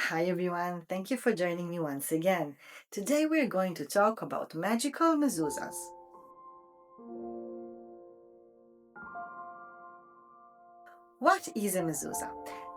Hi everyone, thank you for joining me once again. Today we're going to talk about magical mezuzahs. What is a mezuzah?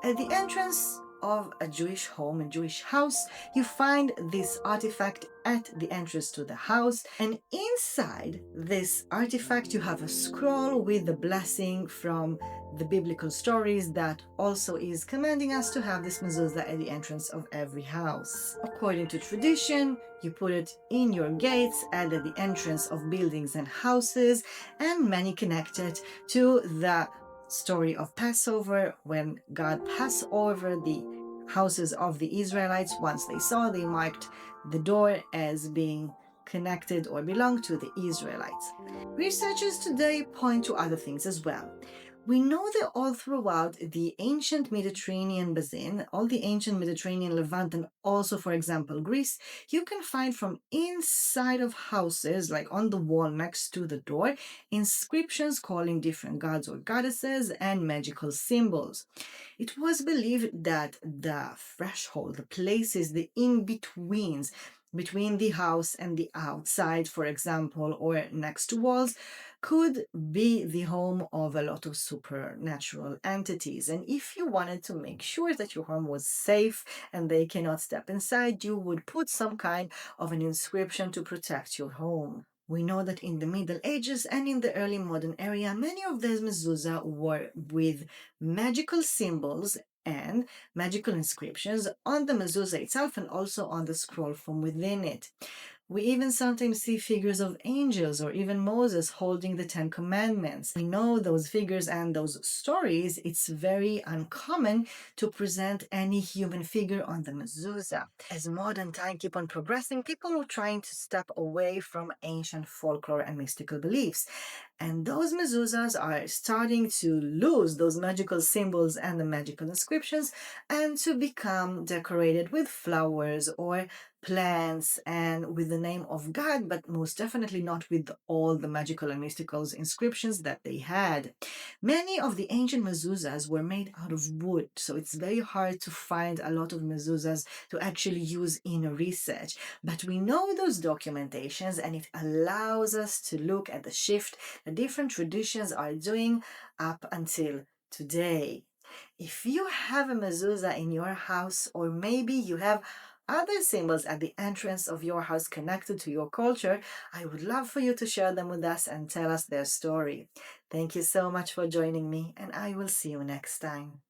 At the entrance of a Jewish home, a Jewish house, you find this artifact at the entrance to the house, and inside this artifact you have a scroll with the blessing from the biblical stories that also is commanding us to have this mezuzah at the entrance of every house. According to tradition, you put it in your gates and at the entrance of buildings and houses, and many connect it to the story of Passover, when God passed over the houses of the Israelites. Once they marked the door as being connected or belong to the Israelites. Researchers today point to other things as well. We know that all throughout the ancient Mediterranean basin, all the ancient Mediterranean Levant, and also, for example, Greece, you can find from inside of houses, like on the wall next to the door, inscriptions calling different gods or goddesses and magical symbols. It was believed that the threshold, the places, the in-betweens, between the house and the outside, for example, or next to walls, could be the home of a lot of supernatural entities. And if you wanted to make sure that your home was safe and they cannot step inside, you would put some kind of an inscription to protect your home. We know that in the Middle Ages and in the early modern era, many of these mezuzah were with magical symbols and magical inscriptions on the mezuzah itself and also on the scroll from within it. We even sometimes see figures of angels or even Moses holding the Ten Commandments. We know those figures and those stories. It's very uncommon to present any human figure on the mezuzah. As modern time keep on progressing, people are trying to step away from ancient folklore and mystical beliefs. And those mezuzahs are starting to lose those magical symbols and the magical inscriptions and to become decorated with flowers or plants and with the name of God, but most definitely not with all the magical and mystical inscriptions that they had. Many of the ancient mezuzahs were made out of wood, so it's very hard to find a lot of mezuzahs to actually use in research. But we know those documentations, and it allows us to look at the shift that different traditions are doing up until today. If you have a mezuzah in your house, or maybe you have other symbols at the entrance of your house connected to your culture, I would love for you to share them with us and tell us their story. Thank you so much for joining me, and I will see you next time.